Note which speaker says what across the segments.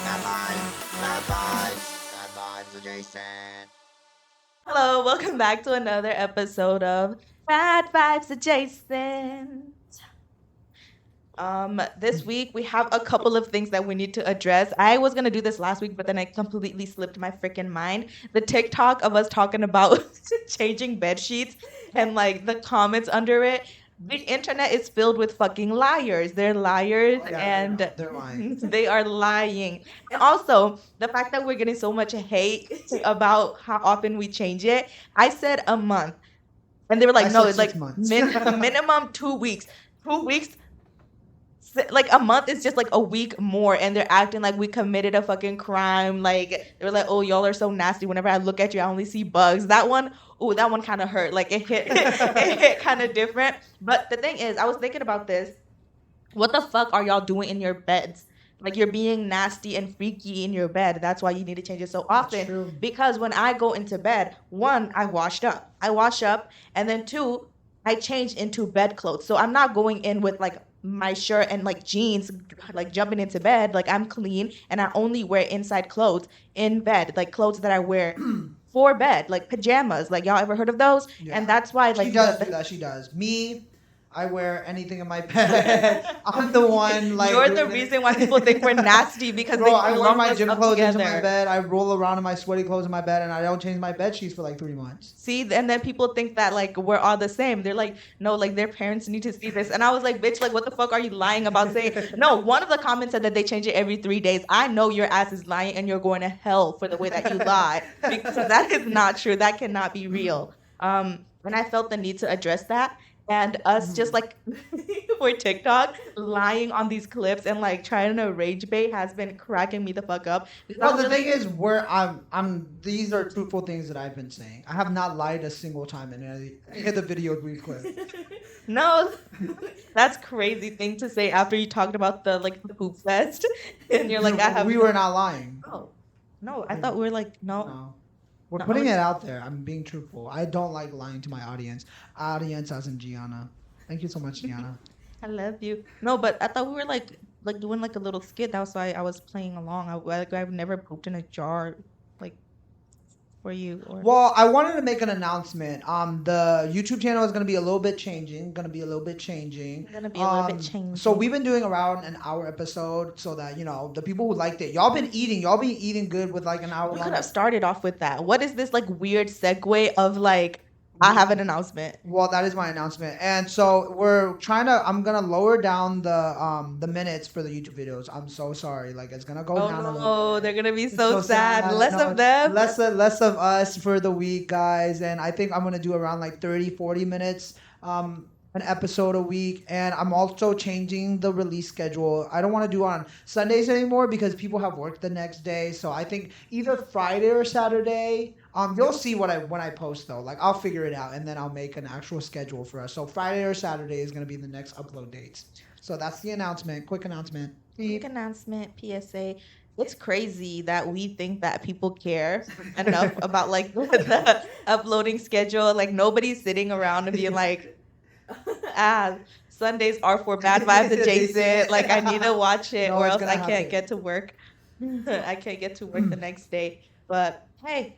Speaker 1: Bad vibes adjacent.
Speaker 2: Hello, welcome back to another episode of Bad Vibes Adjacent. This week we have a couple of things that we need to address. I was gonna do this last week, but then I completely slipped my freaking mind. The TikTok of us talking about changing bed sheets and like the comments under it. The internet is filled with fucking liars. They're liars and
Speaker 3: they're lying.
Speaker 2: they are lying. And also, the fact that we're getting so much hate about how often we change it. I said a month. And they were like,
Speaker 3: I
Speaker 2: no,
Speaker 3: said
Speaker 2: it's
Speaker 3: 6
Speaker 2: like
Speaker 3: months.
Speaker 2: minimum 2 weeks. 2 weeks, like a month is just like a week more. And they're acting like we committed a fucking crime. Like, they were like, oh, y'all are so nasty. Whenever I look at you, I only see bugs. That one kind of hurt. Like, it hit, it hit kind of different. But the thing is, I was thinking about this. What the fuck are y'all doing in your beds? Like, you're being nasty and freaky in your bed. That's why you need to change it so often.
Speaker 3: true.
Speaker 2: Because when I go into bed, one, I washed up. I wash up, and then two, I change into bed clothes. So I'm not going in with like my shirt and like jeans, like jumping into bed. Like, I'm clean, and I only wear inside clothes in bed, like clothes that I wear for bed, like pajamas. Like, y'all ever heard of those?
Speaker 3: Yeah.
Speaker 2: And that's why, like,
Speaker 3: She does do that. She does. Me, I wear anything in my bed. I'm the one like.
Speaker 2: you're the
Speaker 3: doing it.
Speaker 2: reason why people think we're nasty because
Speaker 3: Bro,
Speaker 2: they
Speaker 3: I wear
Speaker 2: lump
Speaker 3: my
Speaker 2: us
Speaker 3: gym
Speaker 2: up
Speaker 3: clothes into my
Speaker 2: together.
Speaker 3: bed. I roll around in my sweaty clothes in my bed, and I don't change my bed sheets for like 3 months.
Speaker 2: See, and then people think that like we're all the same. They're like, no, like their parents need to see this. And I was like, bitch, like what the fuck are you lying about saying? No, one of the comments said that they change it every 3 days. I know your ass is lying and you're going to hell for the way that you lie. Because that is not true. That cannot be real. And I felt the need to address that. And us just like for TikTok lying on these clips and like trying to rage bait has been cracking me the fuck up. Because I
Speaker 3: Well,
Speaker 2: was
Speaker 3: the
Speaker 2: really-
Speaker 3: thing is, these are truthful things that I've been saying. I have not lied a single time in any of the videos we clip.
Speaker 2: No, that's crazy thing to say after you talked about the like the poop fest, and you're like, I have.
Speaker 3: We were not lying.
Speaker 2: Oh, no, I thought we were like, no.
Speaker 3: No. We're
Speaker 2: No,
Speaker 3: putting
Speaker 2: I
Speaker 3: it
Speaker 2: was-
Speaker 3: out there. I'm being truthful. I don't like lying to my audience. Audience as in Gianna. Thank you so much, Gianna.
Speaker 2: I love you. No, but I thought we were like doing like a little skit. That was why I was playing along. I've never pooped in a jar, like for you. Or
Speaker 3: Well, I wanted to make an announcement. The YouTube channel is going to be a little bit changing.
Speaker 2: It's gonna be a little bit changing.
Speaker 3: So we've been doing around an hour episode so that, the people who liked it. Y'all been eating good with like an hour
Speaker 2: We
Speaker 3: long.
Speaker 2: could have started off with that. What is this like weird segue of like I have an announcement?
Speaker 3: Well, that is my announcement. And so I'm going to lower down the minutes for the YouTube videos. I'm so sorry. Like, it's going to go
Speaker 2: Oh
Speaker 3: down a little
Speaker 2: no,
Speaker 3: bit.
Speaker 2: they're gonna be
Speaker 3: It's
Speaker 2: so sad. Less
Speaker 3: No,
Speaker 2: of them.
Speaker 3: less of us for the week, guys. And I think I'm gonna do around like 30-40 minutes an episode a week. And I'm also changing the release schedule. I don't want to do on Sundays anymore because people have work the next day. So I think either Friday or Saturday. You'll see when I post though. Like, I'll figure it out and then I'll make an actual schedule for us. So Friday or Saturday is gonna be the next upload dates. So that's the announcement. Quick announcement.
Speaker 2: Quick announcement, PSA. It's crazy that we think that people care enough about like the uploading schedule. Like, nobody's sitting around and being like, Sundays are for bad vibes adjacent. Like, I need to watch it
Speaker 3: No,
Speaker 2: or
Speaker 3: it's
Speaker 2: else
Speaker 3: gonna
Speaker 2: I can't
Speaker 3: happen.
Speaker 2: get to work. I can't get to work the next day. But hey,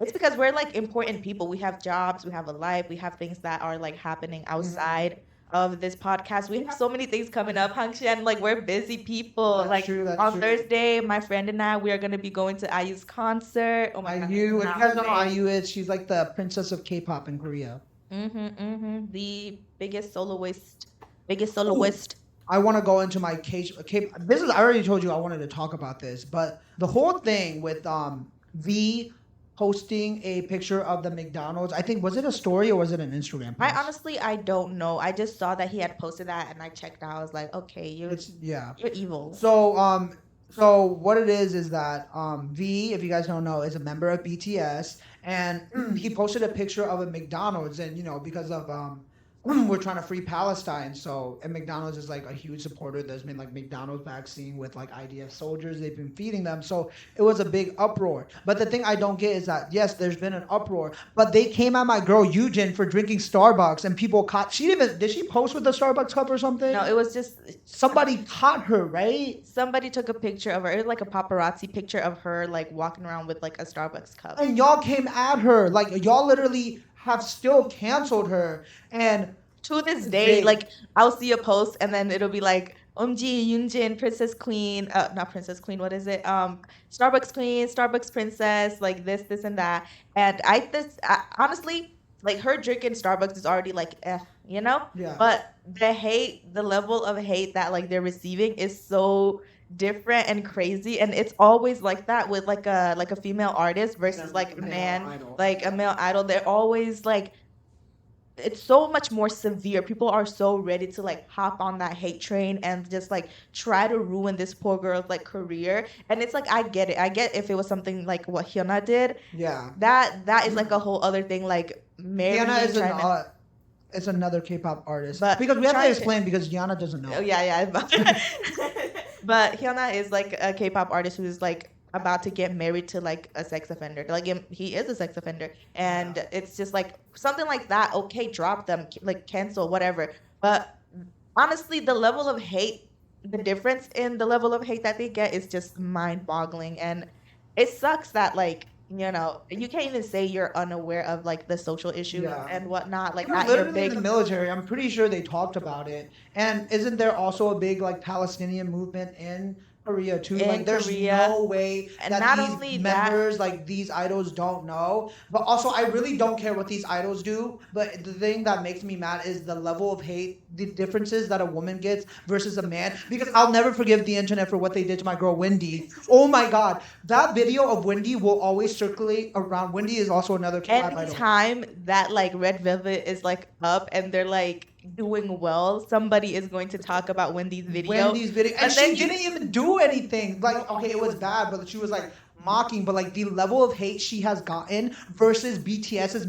Speaker 2: it's because we're like important people. We have jobs, we have a life, we have things that are like happening outside of this podcast. We have so many things coming up, Hangshan. Like, we're busy people.
Speaker 3: That's
Speaker 2: like
Speaker 3: true, that's
Speaker 2: on
Speaker 3: true.
Speaker 2: Thursday, my friend and I, we are gonna be going to IU's concert. Oh my god.
Speaker 3: IU, if you guys don't know who IU is, she's like the princess of K-pop in Korea.
Speaker 2: The biggest soloist. Biggest soloist.
Speaker 3: I want to go into my this is I already told you I wanted to talk about this, but the whole thing with V posting a picture of the McDonald's, I think, was it a story or was it an Instagram post?
Speaker 2: I don't know. I just saw that he had posted that and I checked out. I was like, okay, you're evil.
Speaker 3: So what it is that V, if you guys don't know, is a member of BTS, and he posted a picture of a McDonald's, and because of we're trying to free Palestine. So, and McDonald's is like a huge supporter. There's been like McDonald's vaccine with like IDF soldiers. They've been feeding them. So it was a big uproar. But the thing I don't get is that, yes, there's been an uproar, but they came at my girl Eugen for drinking Starbucks and people caught, did she post with the Starbucks cup or something?
Speaker 2: No, it was just
Speaker 3: Somebody caught her, right?
Speaker 2: somebody took a picture of her. It was like a paparazzi picture of her like walking around with like a Starbucks cup.
Speaker 3: And y'all came at her. Like, y'all literally have still canceled her. And
Speaker 2: To this day, like I'll see a post and then it'll be like Umji, Yoonjin, Princess Queen, not Princess Queen, what is it? Starbucks Queen, Starbucks Princess, like this and that. And honestly, like her drinking Starbucks is already like, you know?
Speaker 3: Yeah.
Speaker 2: But the level of hate that like they're receiving is so different and crazy, and it's always like that with like a female artist versus like a man, like a male idol. They're always like, it's so much more severe. People are so ready to like hop on that hate train and just like try to ruin this poor girl's like career. And it's like, I get it. I get if it was something like what Hyuna did.
Speaker 3: yeah.
Speaker 2: That is like a whole other thing. Like marrying,
Speaker 3: Yana is
Speaker 2: trying to-
Speaker 3: is another K-pop artist.
Speaker 2: But
Speaker 3: because we have to
Speaker 2: trying to-
Speaker 3: explain because Yana doesn't know.
Speaker 2: Oh yeah. But Hyuna is like a K-pop artist who's like about to get married to like a sex offender. Like he is a sex offender, and it's just like something like that. Okay, drop them, like cancel, whatever. But honestly, the level of hate, the difference in the level of hate that they get is just mind-boggling, and it sucks that like, you know, you can't even say you're unaware of like the social issues
Speaker 3: Yeah.
Speaker 2: and whatnot. Like
Speaker 3: They're
Speaker 2: at your
Speaker 3: literally in
Speaker 2: big
Speaker 3: the military. I'm pretty sure they talked about it. And isn't there also a big like Palestinian movement in Korea too?
Speaker 2: In
Speaker 3: Like there's
Speaker 2: Korea.
Speaker 3: no way
Speaker 2: And
Speaker 3: that
Speaker 2: not
Speaker 3: these
Speaker 2: only that-
Speaker 3: members, like these idols don't know. But also I really don't care what these idols do. But the thing that makes me mad is the level of hate, the differences that a woman gets versus a man. Because I'll never forgive the internet for what they did to my girl Wendy. Oh my god. That video of Wendy will always circulate around. Wendy is also another K-pop idol.
Speaker 2: anytime that like Red Velvet is like up and they're like doing well, somebody is going to talk about Wendy's video.
Speaker 3: Wendy's video, and
Speaker 2: And
Speaker 3: she
Speaker 2: then
Speaker 3: didn't even do anything. Like, okay, it was bad, but she was like mocking. But like the level of hate she has gotten versus BTS's,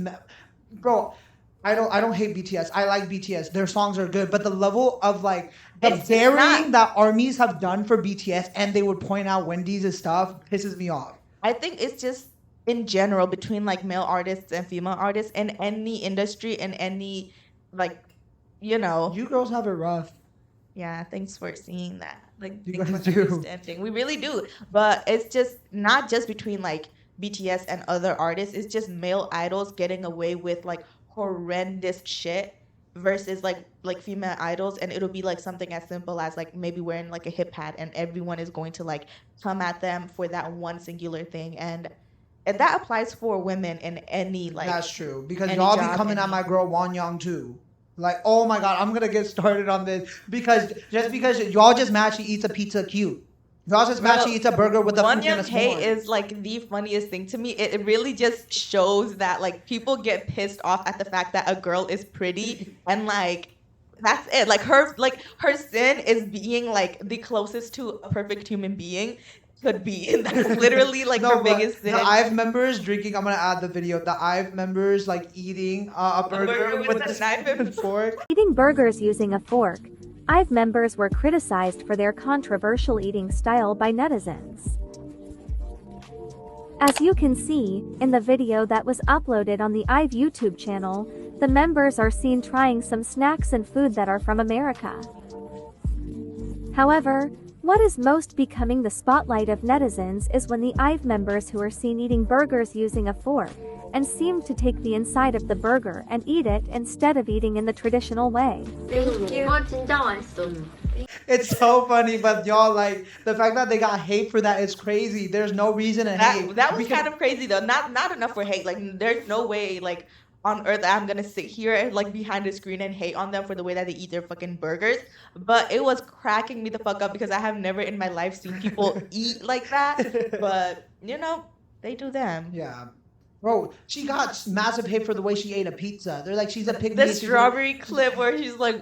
Speaker 3: bro. I don't hate BTS. I like BTS. Their songs are good, but the level of like the
Speaker 2: It's just
Speaker 3: burying
Speaker 2: not-
Speaker 3: that armies have done for BTS, and they would point out Wendy's stuff, pisses me off.
Speaker 2: I think it's just in general between like male artists and female artists in any industry, in any like, you know.
Speaker 3: You girls have it rough.
Speaker 2: Yeah, thanks for seeing that. Like,
Speaker 3: You
Speaker 2: thanks
Speaker 3: guys
Speaker 2: for
Speaker 3: do.
Speaker 2: understanding. We really do. But it's just not just between like BTS and other artists. It's just male idols getting away with like horrendous shit versus like female idols, and it'll be like something as simple as like maybe wearing like a hip hat, and everyone is going to like come at them for that one singular thing. And that applies for women in any like.
Speaker 3: That's true because
Speaker 2: any
Speaker 3: y'all be
Speaker 2: job,
Speaker 3: coming at
Speaker 2: any-
Speaker 3: my girl Won Young too. Like, oh my god, I'm gonna get started on this because y'all just mad she eats a pizza cute. Y'all just mad
Speaker 2: Well,
Speaker 3: she eats a burger with a
Speaker 2: One
Speaker 3: fruit and a
Speaker 2: Young Hate
Speaker 3: s'more.
Speaker 2: is like the funniest thing to me. It really just shows that like people get pissed off at the fact that a girl is pretty, and like that's it. Like her sin is being like the closest to a perfect human being could be. And that's literally like her
Speaker 3: but
Speaker 2: biggest sin.
Speaker 3: The IVE members drinking. I'm gonna add the video. The IVE members like eating a burger
Speaker 2: with
Speaker 3: with
Speaker 2: a knife and
Speaker 3: fork.
Speaker 4: Eating burgers using a fork. IVE members were criticized for their controversial eating style by netizens. As you can see, in the video that was uploaded on the IVE YouTube channel, the members are seen trying some snacks and food that are from America. However, what is most becoming the spotlight of netizens is when the IVE members who are seen eating burgers using a fork, and seem to take the inside of the burger and eat it instead of eating in the traditional way.
Speaker 5: 이거 진짜 맛있어.
Speaker 3: It's so funny, but y'all like the fact that they got hate for that is crazy. There's no reason to hate.
Speaker 2: That was
Speaker 3: because-
Speaker 2: kind of crazy though. Not enough for hate. Like there's no way like on earth that I'm gonna sit here like behind the screen and hate on them for the way that they eat their fucking burgers. But it was cracking me the fuck up because I have never in my life seen people eat like that. But you know, they do them.
Speaker 3: Yeah. Bro, she got massive hate for the way she ate a pizza. They're like, she's a pygmy.
Speaker 2: The
Speaker 3: she's
Speaker 2: strawberry clip where she's like,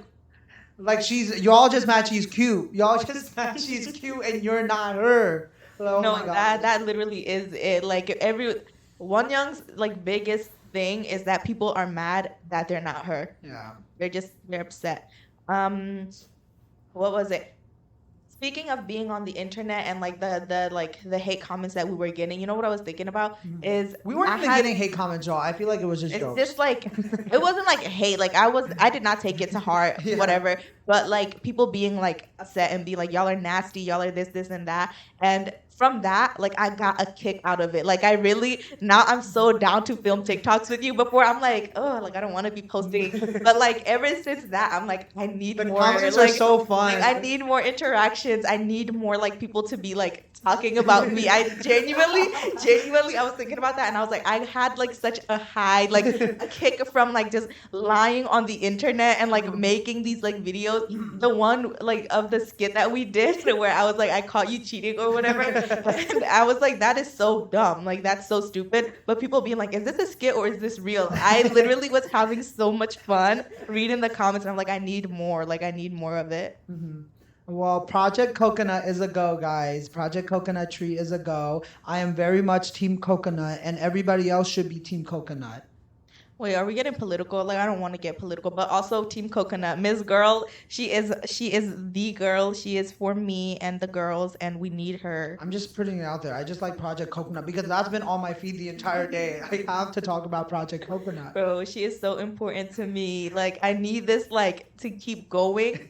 Speaker 3: like y'all just mad she's cute. Y'all just mad she's cute and you're not her. Oh
Speaker 2: no,
Speaker 3: my God.
Speaker 2: that literally is it. Like One Young's like biggest thing is that people are mad that they're not her.
Speaker 3: Yeah.
Speaker 2: They're upset. What was it? Speaking of being on the internet and like the hate comments that we were getting, you know what I was thinking about is
Speaker 3: We weren't
Speaker 2: I
Speaker 3: even
Speaker 2: had-
Speaker 3: getting hate comments, y'all. I feel like it was just
Speaker 2: It's
Speaker 3: jokes.
Speaker 2: just like it wasn't like hate. Like I did not take it to heart,
Speaker 3: Yeah.
Speaker 2: whatever. But like people being like upset and be like, y'all are nasty, y'all are this and that. And from that, like I got a kick out of it. Like I really now I'm so down to film TikToks with you. Before I'm like, oh, like I don't want to be posting. But like ever since that, I'm like, I need
Speaker 3: The
Speaker 2: more.
Speaker 3: comments
Speaker 2: like,
Speaker 3: are so fun.
Speaker 2: Like, I need more interactions. I need more like people to be like talking about me. I genuinely, I was thinking about that, and I was like, I had like such a high, like a kick from like just lying on the internet and like making these like videos. The one like of the skit that we did where I was like, I caught you cheating or whatever, and I was like, that is so dumb. Like that's so stupid. But people being like, is this a skit or is this real? I literally was having so much fun reading the comments, and I'm like, I need more. Like I need more of it.
Speaker 3: Well, Project Coconut is a go, guys. Project Coconut Tree is a go. I am very much Team Coconut, and everybody else should be Team Coconut.
Speaker 2: Wait, are we getting political? Like I don't want to get political, but also Team Coconut. Miss Girl, she is the girl. She is for me and the girls, and we need her.
Speaker 3: I'm just putting it out there. I just like Project Coconut because that's been on my feed the entire day. I have to talk about Project Coconut.
Speaker 2: Bro, she is so important to me. Like I need this like to keep going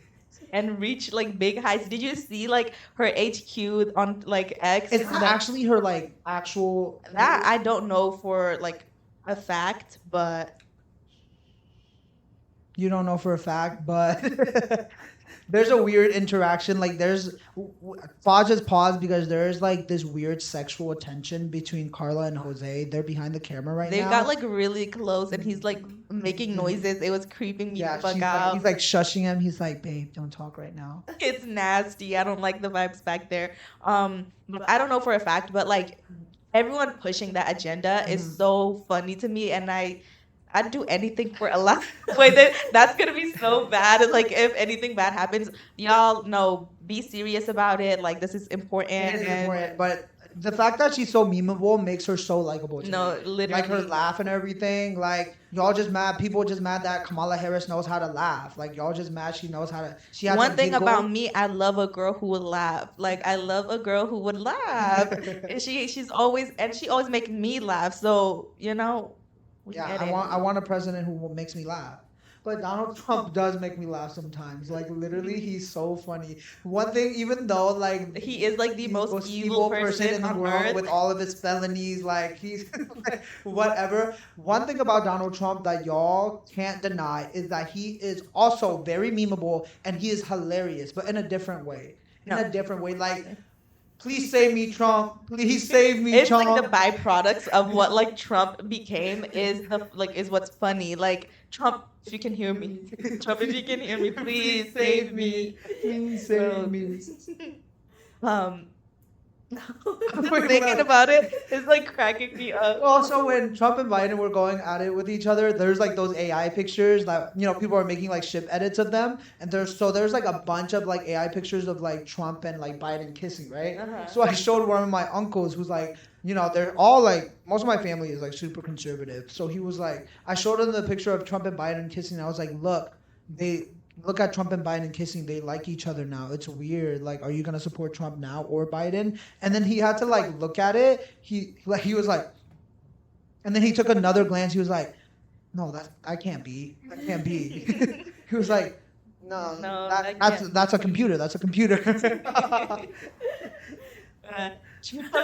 Speaker 2: and reach like big heights. Did you see like her HQ on like X?
Speaker 3: Is that actually her like actual?
Speaker 2: That I don't know for like a fact, but
Speaker 3: You don't know for a fact, but there's a weird interaction. Like there's Fa just paused because there's like this weird sexual tension between Carla and Jose. They're behind the camera right
Speaker 2: they
Speaker 3: now.
Speaker 2: got like really close, and he's like making noises. It was creeping me the fuck
Speaker 3: she's
Speaker 2: out.
Speaker 3: like, he's like shushing him. He's like, babe, don't talk right now.
Speaker 2: It's nasty. I don't like the vibes back there. But I don't know for a fact, but like everyone pushing that agenda is so funny to me, and I'd do anything for a laugh. Wait, that's gonna be so bad. It's like if anything bad happens, y'all know, be serious about it. Like this is important.
Speaker 3: It is
Speaker 2: and-
Speaker 3: important, but the fact that she's so memeable makes her so likable. to
Speaker 2: No,
Speaker 3: me.
Speaker 2: literally.
Speaker 3: Like her laugh and everything. Like y'all just mad. People just mad that Kamala Harris knows how to laugh. Like y'all just mad she knows how to. She has
Speaker 2: One
Speaker 3: a
Speaker 2: thing
Speaker 3: giggle.
Speaker 2: about me, I love a girl who would laugh. Like I love a girl who would laugh. And she always making me laugh. So you know, we
Speaker 3: Yeah,
Speaker 2: get
Speaker 3: I
Speaker 2: it.
Speaker 3: want a president who makes me laugh. But Donald Trump does make me laugh sometimes. Like literally, he's so funny. One thing, even though like
Speaker 2: He is like the most evil person
Speaker 3: in the
Speaker 2: on
Speaker 3: world
Speaker 2: earth.
Speaker 3: with all of his felonies, like he's like, whatever. One thing about Donald Trump that y'all can't deny is that he is also very memeable and he is hilarious, but in a different way. In a different way, like. Please save me, Trump. Please save me,
Speaker 2: It's
Speaker 3: Trump.
Speaker 2: like the byproducts of what like Trump became is what's funny. Like Trump, if you can hear me, Trump, if you can hear me, please save me.
Speaker 3: Please save me.
Speaker 2: Just thinking about it, it's like cracking me up.
Speaker 3: Also, when Trump and Biden were going at it with each other, there's like those AI pictures that people are making like ship edits of them, and there's like a bunch of like AI pictures of like Trump and like Biden kissing, right? So I showed one of my uncles who's like, they're all like, most of my family is like super conservative. So he was like, I showed him the picture of Trump and Biden kissing. And I was like, look at Trump and Biden kissing. They like each other now. It's weird. Like, are you gonna support Trump now or Biden? And then he had to like look at it. He was like, and then he took another glance. He was like, no, that can't be. That can't be. He was like, no, that's a computer. That's a computer.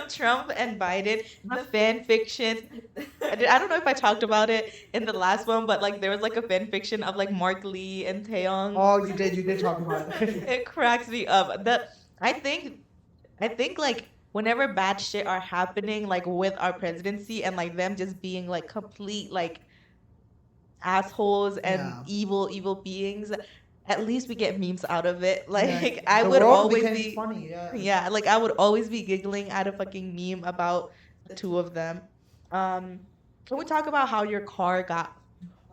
Speaker 2: Trump and Biden, the fan fiction. I don't know if I talked about it in the last one, but like there was like a fan fiction of like Mark Lee and Taeyong.
Speaker 3: Oh, you did talk about it.
Speaker 2: It cracks me up. I think like whenever bad shit are happening like with our presidency and like them just being like complete like assholes and
Speaker 3: Yeah.
Speaker 2: evil beings, at least we get memes out of it. Like
Speaker 3: Yeah.
Speaker 2: I
Speaker 3: The
Speaker 2: would
Speaker 3: world
Speaker 2: always
Speaker 3: became
Speaker 2: be
Speaker 3: funny. Yeah.
Speaker 2: yeah, like I would always be giggling at a fucking meme about the two of them. Can we talk about how your car got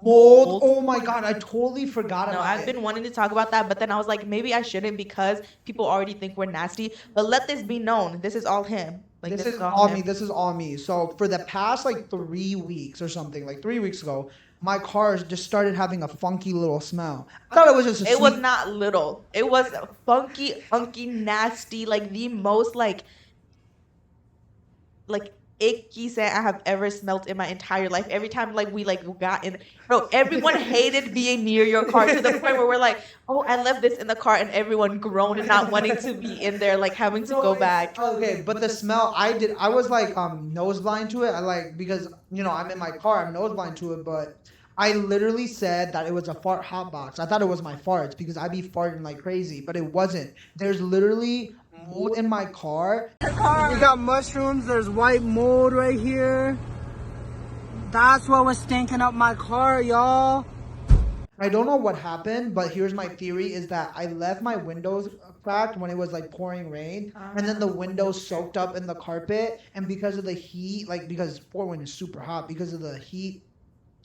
Speaker 3: Mold. Oh my god, I totally forgot
Speaker 2: No,
Speaker 3: about
Speaker 2: I've
Speaker 3: it.
Speaker 2: been wanting to talk about that, but then I was like, maybe I shouldn't because people already think we're nasty. But let this be known. This is all him. Like
Speaker 3: This is
Speaker 2: all
Speaker 3: all
Speaker 2: him.
Speaker 3: me. This is all me. So for the past like 3 weeks or something, like 3 weeks ago, my car just started having a funky little smell. I thought it was just a
Speaker 2: It was
Speaker 3: sweet.
Speaker 2: not little. It was funky, unky, nasty, like the most like icky scent I have ever smelled in my entire life. Every time like we like got in, bro, everyone hated being near your car to the point where we're like, oh, I left this in the car, and everyone groaned and not wanting to be in there, like having to go back.
Speaker 3: Okay, but the smell I was like nose blind to it. I like because I'm in my car, I'm nose blind to it, but I literally said that it was a fart hot box. I thought it was my farts because I be farting like crazy, but it wasn't. There's literally mold in my car.
Speaker 6: We got mushrooms. There's white mold right here. That's what was stinking up my car, y'all.
Speaker 3: I don't know what happened, but here's my theory is that I left my windows cracked when it was like pouring rain, and then the windows soaked up in the carpet, and because of the heat, like because Fort Wayne is super hot, because of the heat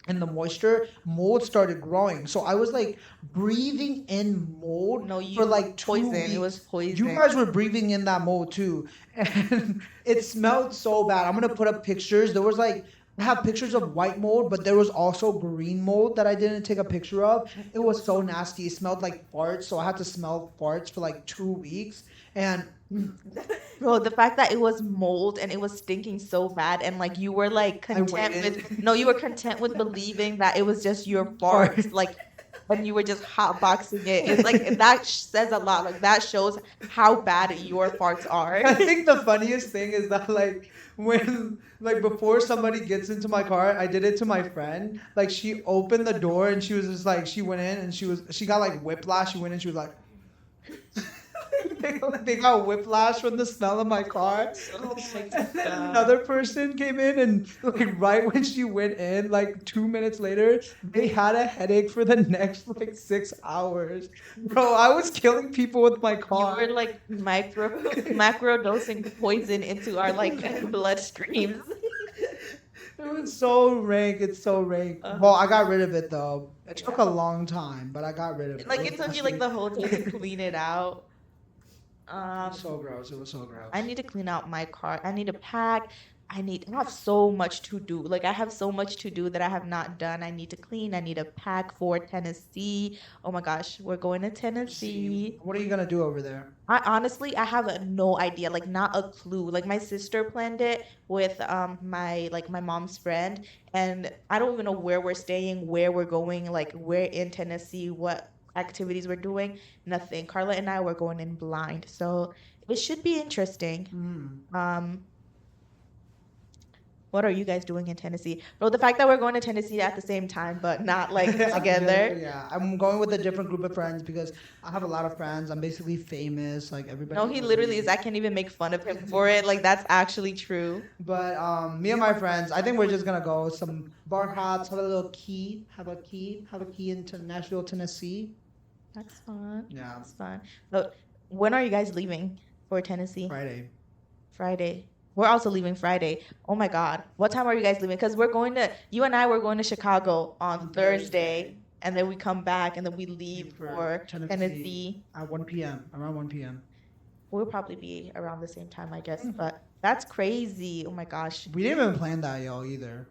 Speaker 3: and the moisture, mold started growing. So I was like breathing in mold
Speaker 2: No, you
Speaker 3: for like 2
Speaker 2: poison.
Speaker 3: weeks.
Speaker 2: It was poison.
Speaker 3: You guys were breathing in that mold too, and it smelled so bad. I'm gonna put up pictures. There was like I have pictures of white mold, but there was also green mold that I didn't take a picture of. It was so nasty. It smelled like farts, so I had to smell farts for like 2 weeks. And
Speaker 2: Bro, the fact that it was mold and it was stinking so bad, and like you were like content
Speaker 3: waited.
Speaker 2: with no, you were content with believing that it was just your farts, like, and you were just hotboxing it. It's like that says a lot. Like that shows how bad your farts are.
Speaker 3: I think the funniest thing is that like when like before somebody gets into my car, I did it to my friend. Like she opened the door and she was just like she went in and she got like whiplash. She went in, she was like they got whiplash from the smell of my car. And then another person came in and like right when she went in, like 2 minutes later, they had a headache for the next like 6 hours. Bro, I was killing people with my
Speaker 2: You
Speaker 3: car.
Speaker 2: were like macro dosing poison into our like bloodstreams.
Speaker 3: It was so rank. It's so rank. Well, I got rid of it though. It took a long time, but I got rid of it.
Speaker 2: Like it took you like the whole day to clean it out.
Speaker 3: It was so gross. It was so gross.
Speaker 2: I need to clean out my car. I need to pack. I have so much to do. Like I have so much to do that I have not done. I need to clean. I need to pack for Tennessee. Oh my gosh, we're going to Tennessee.
Speaker 3: What are you gonna do over there?
Speaker 2: I honestly have no idea, like not a clue. Like my sister planned it with my mom's friend, and I don't even know where we're staying, where we're going, like where in Tennessee, what activities we're doing, nothing. Carla and I were going in blind, so it should be interesting. What are you guys doing in Tennessee? Well, the fact that we're going to Tennessee at the same time, but not like together.
Speaker 3: Yeah, I'm going with a different group of friends because I have a lot of friends. I'm basically famous, like everybody.
Speaker 2: No, he
Speaker 3: knows
Speaker 2: literally
Speaker 3: me.
Speaker 2: is. I can't even make fun of him for it. Like that's actually true.
Speaker 3: But me and my friends, I think we're just gonna go some bar hops, have a little key, have a key into Nashville, Tennessee.
Speaker 2: That's fun.
Speaker 3: Yeah,
Speaker 2: That's fun. But when are you guys leaving for Tennessee?
Speaker 3: Friday.
Speaker 2: Friday. We're also leaving Friday. Oh my God. What time are you guys leaving? Because you and I were going to Chicago on Thursday, and then we come back, and then we leave for Tennessee.
Speaker 3: At 1 p.m. Around 1 p.m.
Speaker 2: We'll probably be around the same time, I guess. But that's crazy. Oh my gosh.
Speaker 3: We didn't even plan that, y'all, either.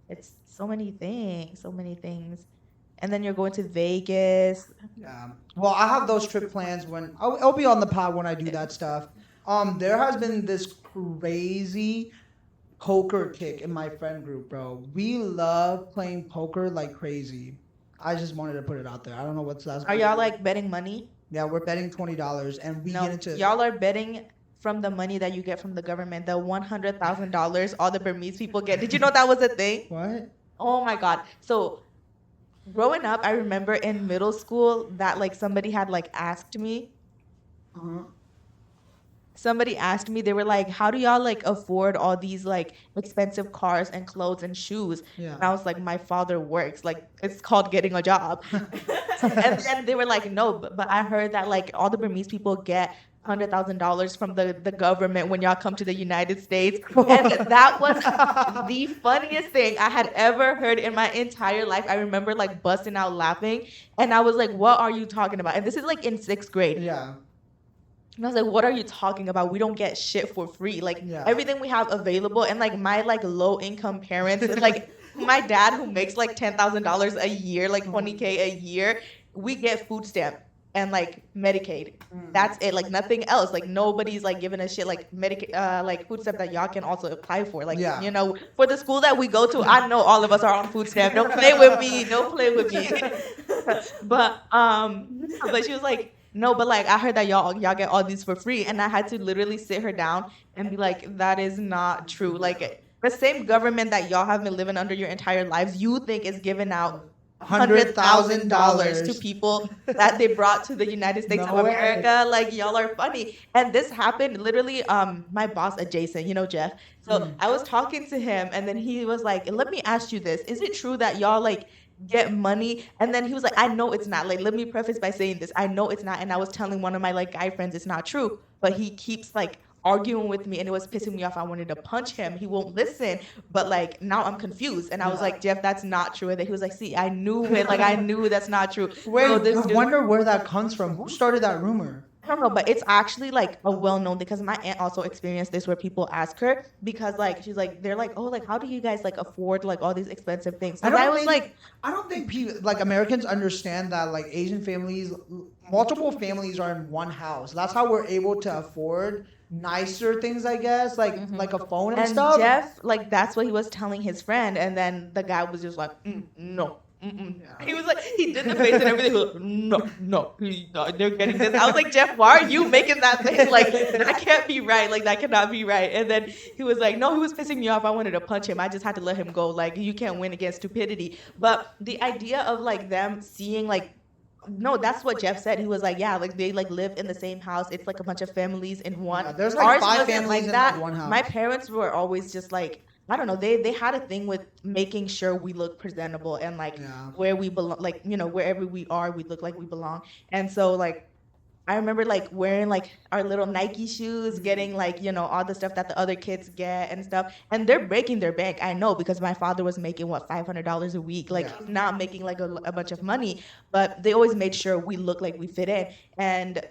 Speaker 2: It's so many things. So many things. And then you're going to Vegas.
Speaker 3: Yeah. Well, I have those trip plans when I'll be on the pod when I do that stuff. There has been this crazy poker kick in my friend group, bro. We love playing poker like crazy. I just wanted to put it out there. I don't know what's that.
Speaker 2: Are y'all like betting money?
Speaker 3: Yeah, we're betting $20, and we
Speaker 2: No,
Speaker 3: get into.
Speaker 2: y'all are betting from the money that you get from the government, the $100,000 all the Burmese people get. Did you know that was a thing?
Speaker 3: What?
Speaker 2: Oh my God. So growing up, I remember in middle school that like somebody had like asked me. Somebody asked me, they were like, how do y'all like afford all these like expensive cars and clothes and shoes?
Speaker 3: Yeah.
Speaker 2: And I was like, my father works. Like it's called getting a job. And then they were like, no, but I heard that like all the Burmese people get $100,000 from the government when y'all come to the United States. And that was the funniest thing I had ever heard in my entire life. I remember like busting out laughing, and I was like, what are you talking about? And this is like in 6th grade.
Speaker 3: Yeah.
Speaker 2: And I was like, what are you talking about? We don't get shit for free. Like
Speaker 3: Yeah.
Speaker 2: everything we have available. And like my like low income parents, like my dad who makes like $10,000 a year, like 20K a year, we get food stamp and like Medicaid. That's it. Like nothing else. Like nobody's like giving a shit like Medicaid, like food stamp that y'all can also apply for. Like,
Speaker 3: Yeah.
Speaker 2: you know, for the school that we go to, I know all of us are on food stamp. Don't play with me. Don't play with me. But she was like, no, but like I heard that y'all get all these for free, and I had to literally sit her down and be like, that is not true. Like the same government that y'all have been living under your entire lives, you think is giving out $100,000 to people that they brought to the United States
Speaker 3: No
Speaker 2: of
Speaker 3: way.
Speaker 2: America. Like y'all are funny. And this happened literally. My boss Jason, you know Jeff. So I was talking to him, and then he was like, "Let me ask you this: is it true that y'all like get money?" And then he was like, "I know it's not. Like, let me preface by saying this: I know it's not." And I was telling one of my like guy friends it's not true, but he keeps like arguing with me, and it was pissing me off. I wanted to punch him. He won't listen, but like now I'm confused. And I was like, Jeff, that's not true. And then he was like, see, I knew it. Like I knew that's not true.
Speaker 3: Wait,
Speaker 2: So this
Speaker 3: I
Speaker 2: dude-
Speaker 3: wonder where that comes from. Who started that rumor?
Speaker 2: I don't know, but it's actually like a well-known, because my aunt also experienced this where people ask her, because like she's like, they're like, oh, like how do you guys like afford like all these expensive things? And I was like,
Speaker 3: I don't think people like Americans understand that like Asian families, multiple families are in one house. That's how we're able to afford nicer things, I guess, like a phone and,
Speaker 2: and
Speaker 3: stuff.
Speaker 2: Jeff, like that's what he was telling his friend, and then the guy was just like, no. He was like, he did the face and everything. He was like, no, they're getting this. I was like, Jeff, why are you making that face? Like, that can't be right. Like, that cannot be right. And then he was like, no, he was pissing me off. I wanted to punch him. I just had to let him go. Like, you can't win against stupidity. But the idea of like them seeing like, no, that's what Jeff said. He was like, yeah, like they like live in the same house. It's like a bunch of families in one.
Speaker 3: Yeah, there's like
Speaker 2: Ours
Speaker 3: 5
Speaker 2: wasn't
Speaker 3: families
Speaker 2: like
Speaker 3: in
Speaker 2: that.
Speaker 3: like one house.
Speaker 2: My parents were always just like, I don't know. They had a thing with making sure we look presentable and like where we belong, like, you know, wherever we are, we look like we belong. And so like, I remember like wearing like our little Nike shoes, getting like, you know, all the stuff that the other kids get and stuff. And they're breaking their bank. I know, because my father was making what, $500 a week, like not making like a bunch of money, but they always made sure we look like we fit in. And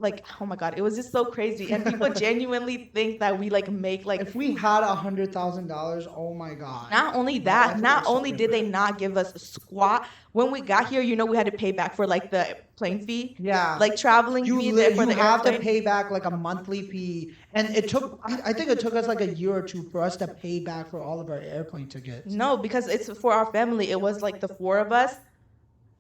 Speaker 2: like, oh my God, it was just so crazy. And people genuinely think that we like make like,
Speaker 3: If we had $100,000, oh my God.
Speaker 2: not only that, not only did they not give us a squat, when we got here, you know, we had to pay back for like the plane fee.
Speaker 3: Yeah.
Speaker 2: Like traveling fee there for
Speaker 3: you
Speaker 2: the
Speaker 3: have to
Speaker 2: airplane.
Speaker 3: pay back like a monthly fee. And it took, I think it took us like a year or two for us to pay back for all of our airplane tickets.
Speaker 2: No, because it's for our family. It was like the 4 of us,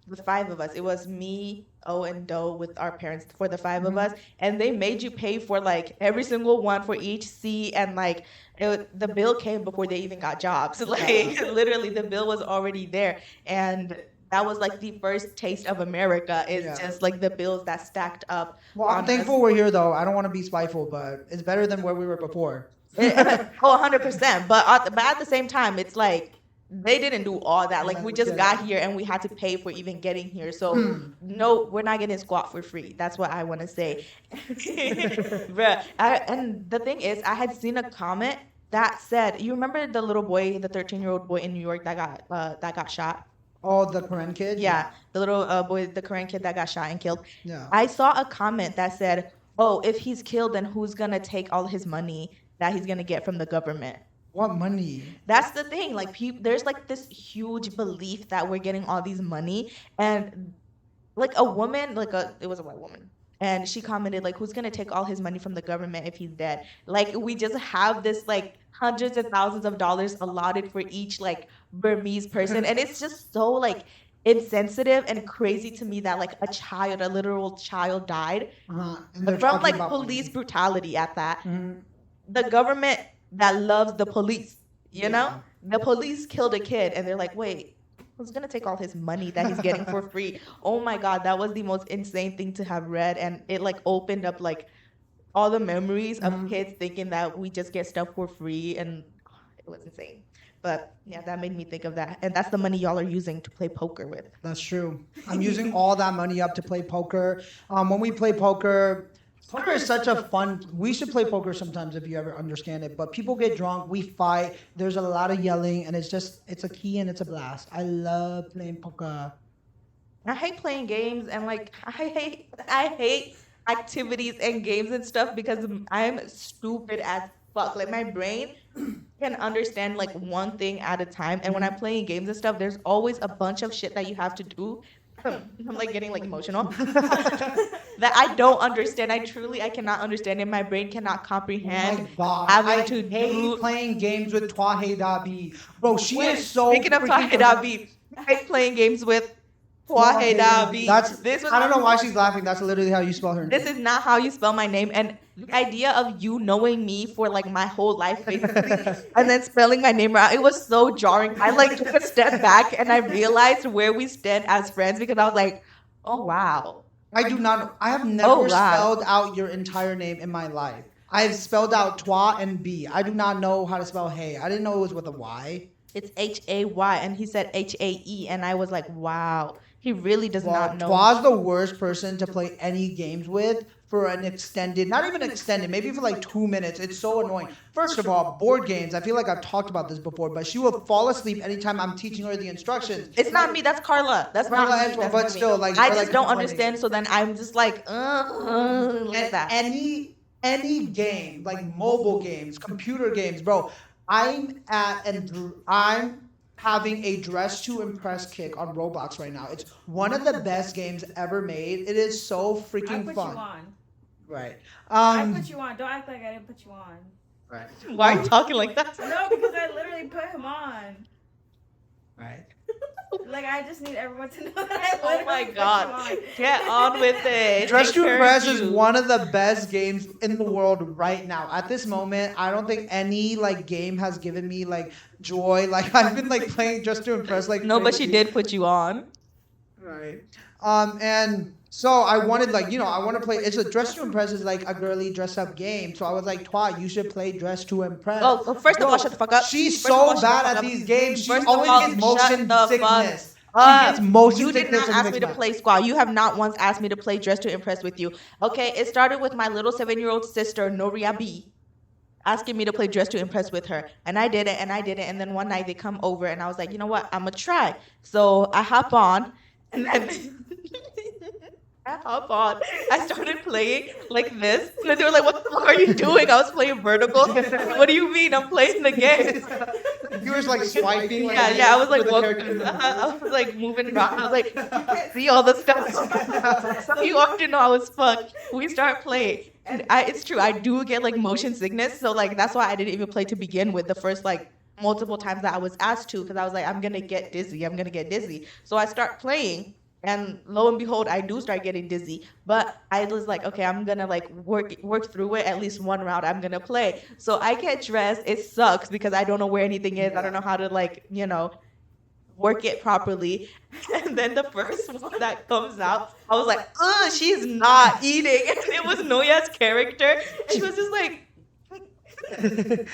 Speaker 2: the 5 of us. It was me, O, and Doe with our parents for the 5 of us. And they made you pay for like every single one for each seat. And like the bill came before they even got jobs. Like literally the bill was already there. And that was like the first taste of America. It's just like the bills that stacked up.
Speaker 3: Well, I'm
Speaker 2: on
Speaker 3: thankful
Speaker 2: us.
Speaker 3: we're here though. I don't want to be spiteful, but it's better than where we were before.
Speaker 2: Oh, 100%. But at the same time, it's like they didn't do all that. Like we just got here and we had to pay for even getting here. So no, we're not getting squat for free. That's what I want to say. Bruh, and the thing is, I had seen a comment that said, you remember the little boy, the 13-year-old boy in New York that got shot?
Speaker 3: Oh, the Korean kid?
Speaker 2: Yeah, the little boy, the Korean kid that got shot and killed.
Speaker 3: Yeah.
Speaker 2: I saw a comment that said, oh, if he's killed, then who's going to take all his money that he's going to get from the government?
Speaker 3: What money?
Speaker 2: That's the thing. Like, there's like this huge belief that we're getting all these money, and like a woman, it was a white woman, and she commented like, "Who's gonna take all his money from the government if he's dead?" Like, we just have this like hundreds of thousands of dollars allotted for each like Burmese person, and it's just so like insensitive and crazy to me that like a literal child died
Speaker 3: And they're
Speaker 2: from
Speaker 3: talking
Speaker 2: like
Speaker 3: about
Speaker 2: police brutality at that. The government that loves the police, you know? The police killed a kid and they're like, wait, who's gonna take all his money that he's getting for free? Oh my God, that was the most insane thing to have read, and it like opened up like all the memories of kids thinking that we just get stuff for free, and it was insane. But yeah, that made me think of that. And that's the money y'all are using to play poker with.
Speaker 3: That's true. I'm using all that money up to play poker. When we play poker is such a fun. We should play poker sometimes if you ever understand it. But people get drunk, we fight. There's a lot of yelling, and it's a key and it's a blast. I love playing poker.
Speaker 2: I hate playing games, and like I hate activities and games and stuff because I'm stupid as fuck. Like my brain can understand like one thing at a time, and when I'm playing games and stuff, there's always a bunch of shit that you have to do. I'm like getting like emotional that I don't understand. I cannot understand, and my brain cannot
Speaker 3: Oh
Speaker 2: comprehend
Speaker 3: my god,
Speaker 2: having
Speaker 3: I
Speaker 2: to
Speaker 3: hate
Speaker 2: do.
Speaker 3: playing games with Twahe Dabi. Bro, she is so
Speaker 2: Speaking of
Speaker 3: freaking
Speaker 2: Tahidabi, I hate playing games with Tahidabi.
Speaker 3: That's
Speaker 2: This was
Speaker 3: I don't know why she's laughing. That's literally how you spell her name.
Speaker 2: This is not how you spell my name. And the idea of you knowing me for like my whole life, basically, and then spelling my name wrong, it was so jarring. I like took a step back and I realized where we stand as friends because I was like, oh wow.
Speaker 3: I do not. I have never
Speaker 2: Oh, wow.
Speaker 3: spelled out your entire name in my life. I've spelled out Twa and B. I do not know how to spell Hey. I didn't know it was with a Y.
Speaker 2: It's Hay, and he said Hae, and I was like, wow. He really does
Speaker 3: Well,
Speaker 2: not know.
Speaker 3: Twa's the worst person to play any games with for an extended, not even extended, maybe for like 2 minutes. It's so annoying. First of all, board games, I feel like I've talked about this before, but she will fall asleep anytime I'm teaching her the instructions.
Speaker 2: It's not me. That's Carla. That's
Speaker 3: Carla
Speaker 2: not
Speaker 3: and
Speaker 2: me.
Speaker 3: Twa,
Speaker 2: That's
Speaker 3: but
Speaker 2: not me.
Speaker 3: still, like,
Speaker 2: I
Speaker 3: we're,
Speaker 2: just
Speaker 3: like,
Speaker 2: don't
Speaker 3: complaining.
Speaker 2: understand. So then I'm just like that.
Speaker 3: Any game, like mobile games, computer games, bro. I'm having a dress to impress kick on Roblox right now. It's one of the best games ever made. It is so
Speaker 7: I
Speaker 3: freaking
Speaker 7: put
Speaker 3: fun.
Speaker 7: you on.
Speaker 3: Right.
Speaker 7: I put you on. Don't act like I didn't put you on.
Speaker 3: Right.
Speaker 2: Why are you talking like that?
Speaker 7: No, because I literally put him on.
Speaker 3: Right.
Speaker 7: Like I just need everyone to know that I
Speaker 2: Oh
Speaker 7: literally
Speaker 2: my
Speaker 7: put
Speaker 2: god.
Speaker 7: you on.
Speaker 2: Get on with it.
Speaker 3: Dress to
Speaker 2: Encourage
Speaker 3: Impress is
Speaker 2: you.
Speaker 3: one of the best games in the world right now. At this moment, I don't think any like game has given me like joy. Like I've been like playing Dress to Impress like
Speaker 2: No, but she
Speaker 3: crazy.
Speaker 2: did put you on.
Speaker 3: Right. And so I wanted like, I want to play. It's a Dress to Impress is like a girly dress up game. So I was like, Twa, you should play Dress to Impress.
Speaker 2: Oh, well, first of all, shut the fuck up.
Speaker 3: She's
Speaker 2: First of all,
Speaker 3: so
Speaker 2: shut the
Speaker 3: bad
Speaker 2: fuck
Speaker 3: at
Speaker 2: up.
Speaker 3: these games. She
Speaker 2: First of
Speaker 3: always
Speaker 2: all,
Speaker 3: gets
Speaker 2: shut
Speaker 3: motion
Speaker 2: the fuck
Speaker 3: sickness. She
Speaker 2: up.
Speaker 3: gets motion
Speaker 2: You did
Speaker 3: sickness
Speaker 2: not
Speaker 3: and
Speaker 2: ask
Speaker 3: mixed
Speaker 2: me to
Speaker 3: match.
Speaker 2: play squad. You have not once asked me to play Dress to Impress with you. Okay, it started with my little 7-year-old sister, Noria B, asking me to play Dress to Impress with her. And I did it, and then one night they come over, and I was like, you know what? I'm going to try. So I hop on, and then... I hop on. I started playing like this. And then they were like, what the fuck are you doing? I was playing vertical. What do you mean? I'm playing the game.
Speaker 3: You were like swiping. Like,
Speaker 2: Yeah, I was like,
Speaker 3: with the
Speaker 2: walk-
Speaker 3: characters.
Speaker 2: I was like moving around. I was like, you can't see all the stuff. So you already know I was fucked. We start playing. And it's true, I do get like motion sickness. So like that's why I didn't even play to begin with the first like multiple times that I was asked to, because I was like, I'm gonna get dizzy. So I start playing. And lo and behold, I do start getting dizzy. But I was like, okay, I'm gonna like work through it. At least one round, I'm gonna play. So I get dressed. It sucks because I don't know where anything is. I don't know how to like, work it properly. And then the first one that comes out, I was like, she's not eating. And it was Noya's character. She was just like.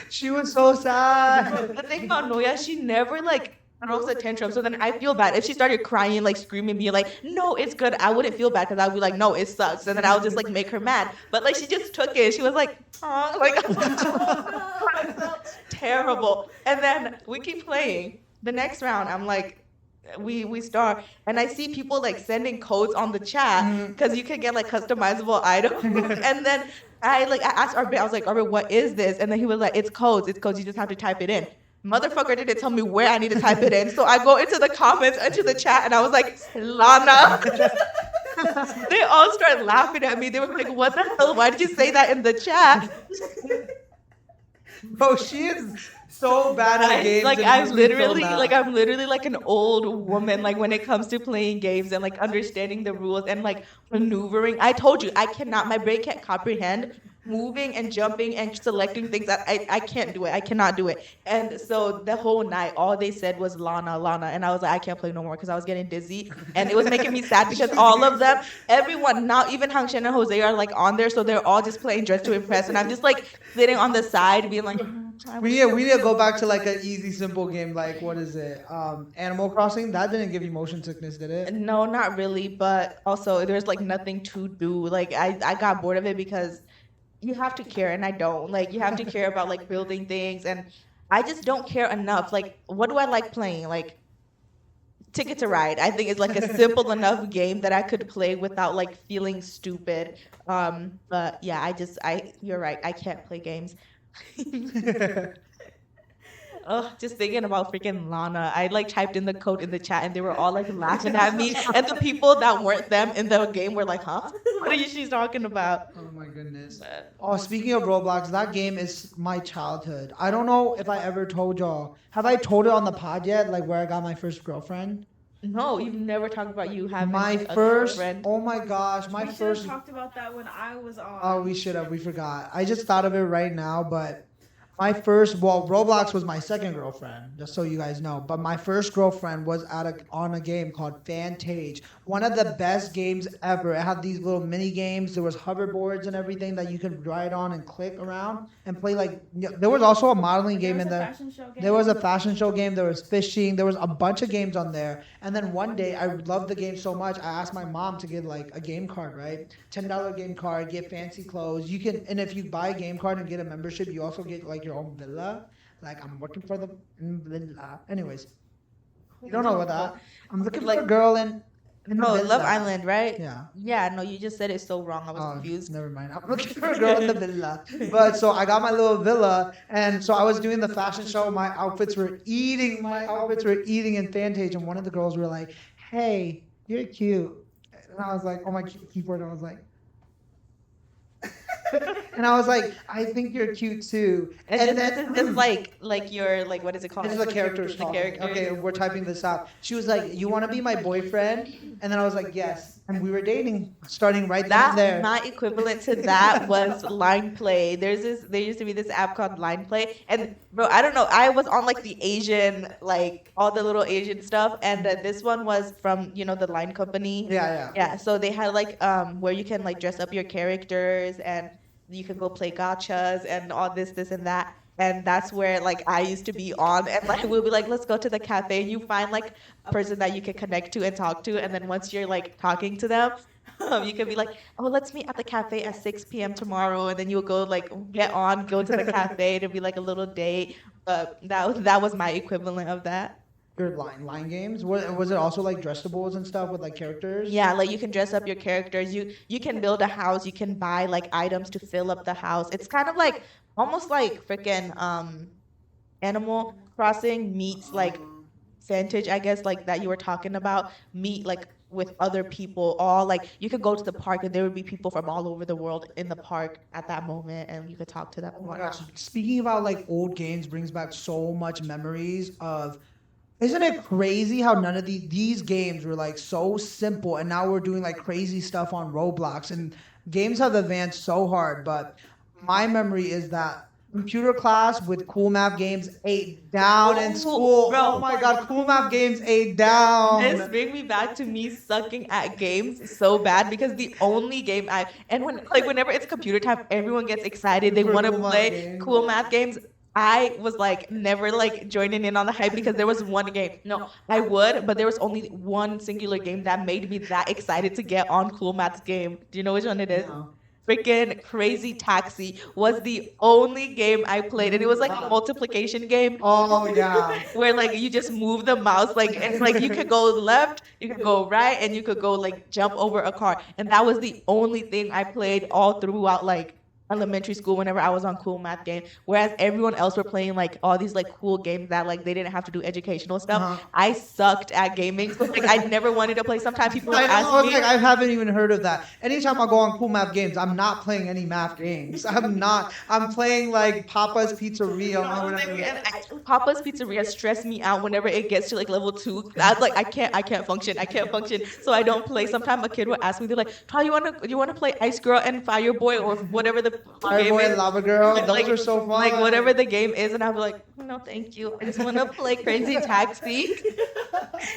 Speaker 3: She was so sad.
Speaker 2: The thing about Noya, she never like throws a tantrum. So then I feel bad. If she started crying, like screaming, being like, no, it's good, I wouldn't feel bad because I would be like, no, it sucks. And then I would just like make her mad. But like she just took it. She was like, oh, like I felt terrible. And then we keep playing. The next round, I'm like, we start, and I see people like sending codes on the chat because you can get like customizable items. And then I asked Arbit, I was like, Arbit, what is this? And then he was like, it's codes. You just have to type it in. Motherfucker didn't tell me where I need to type it in. So I go into the comments, into the chat, and I was like, Lana. They all started laughing at me. They were like, what the hell? Why did you say that in the chat?
Speaker 3: Bro, she is so bad at games.
Speaker 2: Like
Speaker 3: and
Speaker 2: I'm
Speaker 3: makes me so
Speaker 2: literally
Speaker 3: mad.
Speaker 2: I'm literally like an old woman, like when it comes to playing games and like understanding the rules and like maneuvering. I told you my brain can't comprehend moving and jumping and selecting things. That I can't do it. I cannot do it. And so the whole night, all they said was Lana, and I was like, I can't play no more because I was getting dizzy, and it was making me sad because all of them, everyone, now even Hang Shen and Jose are like on there, so they're all just playing Dress to Impress, and I'm just like sitting on the side being like.
Speaker 3: We need to go back to like an easy, simple game. Like what is it? Animal Crossing. That didn't give you motion sickness, did it?
Speaker 2: No, not really, but also there's like nothing to do. Like I got bored of it because you have to care, and I don't. Like you have to care about like building things, and I just don't care enough. Like what do I like playing? Like Ticket to Ride. I think it's like a simple enough game that I could play without like feeling stupid. But yeah, you're right. I can't play games. Oh, just thinking about freaking Lana. I like typed in the code in the chat and they were all like laughing at me. And the people that weren't them in the game were like, huh? What are you she's talking about?
Speaker 3: Oh my goodness. Oh, speaking of Roblox, that game is my childhood. I don't know if I ever told y'all. Have I told it on the pod yet? Like where I got my first girlfriend?
Speaker 2: No, you've never talked about you having
Speaker 3: My
Speaker 2: a
Speaker 3: first.
Speaker 2: girlfriend.
Speaker 3: Oh my gosh, my
Speaker 7: We should
Speaker 3: first.
Speaker 7: have talked about that when I was on.
Speaker 3: Oh, we should have. We forgot. I just thought of it right now, but my first, well, Roblox was my second girlfriend, just so you guys know. But my first girlfriend was on a game called Fantage, one of the best games ever. It had these little mini games. There was hoverboards and everything that you could ride on and click around and play. Like there was also a modeling game in there. There was a fashion show game. There was fishing. There was a bunch of games on there. And then one day, I loved the game so much, I asked my mom to get like a game card, right? $10 game card, get fancy clothes. You can, and if you buy a game card and get a membership, you also get like your own villa. Like I'm working for the villa. Anyways, you don't know about that. I'm looking for a girl in
Speaker 2: No,
Speaker 3: the
Speaker 2: Love
Speaker 3: villa.
Speaker 2: Island, right?
Speaker 3: Yeah.
Speaker 2: Yeah, no, you just said it so wrong. I was
Speaker 3: Oh,
Speaker 2: confused.
Speaker 3: never mind. I'm looking for a girl in the villa. But so I got my little villa, and so I was doing the fashion show. My outfits were eating. My outfits were eating in Fantage, and one of the girls were like, "Hey, you're cute," and I was like, "Oh my keyboard," and I was like. And I was like, I think you're cute too.
Speaker 2: And then it's like your like what is it called?
Speaker 3: This is the character's
Speaker 2: The
Speaker 3: talking.
Speaker 2: character.
Speaker 3: Okay, we're typing this out. She was like, "You want to be my boyfriend?" And then I was like, "Yes." And we were dating, starting right then and there.
Speaker 2: My equivalent to that was Line Play. There used to be this app called Line Play, and bro, I don't know. I was on like the Asian, like all the little Asian stuff, and this one was from the Line Company.
Speaker 3: Yeah.
Speaker 2: Yeah, so they had like where you can like dress up your characters and you can go play gachas and all this and that. And that's where like I used to be on, and like we'll be like, let's go to the cafe. You find like a person that you can connect to and talk to, and then once you're like talking to them, you can be like, oh, let's meet at the cafe at 6 p.m. tomorrow, and then you'll go like go to the cafe. It'll be like a little date. But that was my equivalent of that.
Speaker 3: Your line games. Was it also like dressables and stuff with like characters?
Speaker 2: Yeah, like you can dress up your characters. You can build a house. You can buy like items to fill up the house. It's kind of like almost like freaking Animal Crossing meets like Vantage, I guess, like that you were talking about. Meet like with other people. All like you could go to the park and there would be people from all over the world in the park at that moment, and you could talk to them.
Speaker 3: Oh my gosh. Speaking about like old games brings back so much memories of. Isn't it crazy how none of these games were like so simple, and now we're doing like crazy stuff on Roblox, and games have advanced so hard. But my memory is that computer class with Cool Math Games ate down in school.
Speaker 2: Bro.
Speaker 3: Oh my god, Cool Math Games ate down.
Speaker 2: This brings me back to me sucking at games so bad because the only game whenever it's computer time, everyone gets excited. They
Speaker 3: For
Speaker 2: want to
Speaker 3: Cool Math
Speaker 2: play
Speaker 3: Games.
Speaker 2: cool math games. I was like never like joining in on the hype because there was one game. No, I would, but there was only one singular game that made me that excited to get on Cool Math's game. Do you know which one it is?
Speaker 3: No.
Speaker 2: Freaking Crazy Taxi was the only game I played, and it was like a multiplication game
Speaker 3: Oh yeah.
Speaker 2: where like you just move the mouse, like it's like you could go left, you could go right, and you could go like jump over a car. And that was the only thing I played all throughout like elementary school whenever I was on Cool Math Game. Whereas everyone else were playing like all these like cool games that like they didn't have to do educational stuff.
Speaker 3: Uh-huh.
Speaker 2: I sucked at gaming. So like I never wanted to play. Sometimes people would
Speaker 3: I
Speaker 2: ask
Speaker 3: was
Speaker 2: me.
Speaker 3: like, I haven't even heard of that. Anytime I go on Cool Math Games, I'm not playing any math games. I'm not. I'm playing like Papa's Pizzeria or whatever.
Speaker 2: Papa's Pizzeria stressed me out whenever it gets to like level 2. I was like, I can't function. So I don't play. Sometimes a kid would ask me, they're like, "How you wanna play Ice Girl and Fire Boy or whatever the game
Speaker 3: Fireboy
Speaker 2: is?"
Speaker 3: and Lava Girl, those
Speaker 2: Like-
Speaker 3: are so fun.
Speaker 2: Like whatever the game is, and I'd be like, no, thank you. I just want to play Crazy Taxi.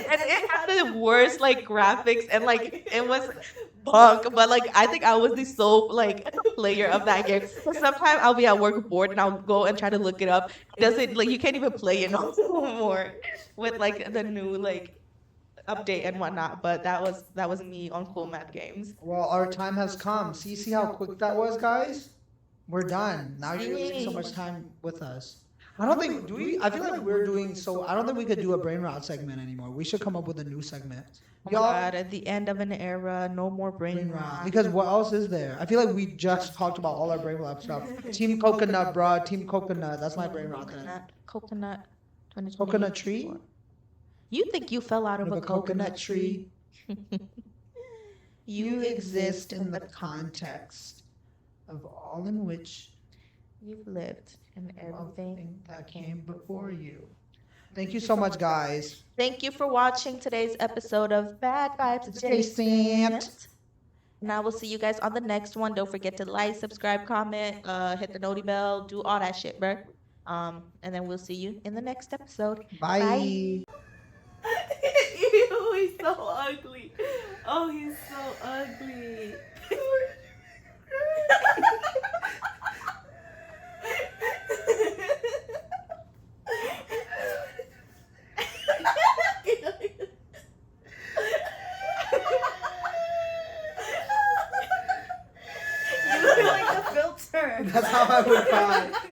Speaker 2: And it had the worst like graphics, and like it was bunk. But like I think I was the sole like player of that game. So sometimes I'll be at work bored, and I'll go and try to look it up. It doesn't like you can't even play it no more with like the new like update and whatnot. But that was me on Cool Math Games.
Speaker 3: Well, our time has come. See how quick that was, guys? We're done. Now you're losing so much time with us. I don't think do we. I feel like we're doing so. I don't think we could do a brain rot segment anymore. We should come up with a new segment.
Speaker 2: Oh my God, at the end of an era, no more brain rot.
Speaker 3: Because what else is there? I feel like we just talked about all our brain rot stuff. Team coconut, bro. Team coconut. That's my brain rot. Then.
Speaker 2: Coconut.
Speaker 3: Coconut tree.
Speaker 2: You think you fell out of a
Speaker 3: coconut tree? You exist in the context of all in which
Speaker 2: you've lived and everything
Speaker 3: that came before you. Thank you so much, guys.
Speaker 2: Thank you for watching today's episode of Bad Vibes Adjacent. And I will see you guys on the next one. Don't forget to like, subscribe, comment, hit the noti bell, do all that shit, bro. And then we'll see you in the next episode.
Speaker 3: Bye.
Speaker 2: Bye.
Speaker 7: Ew, he's so ugly. Oh, he's so ugly. You look like a filter.
Speaker 3: That's how I would cry.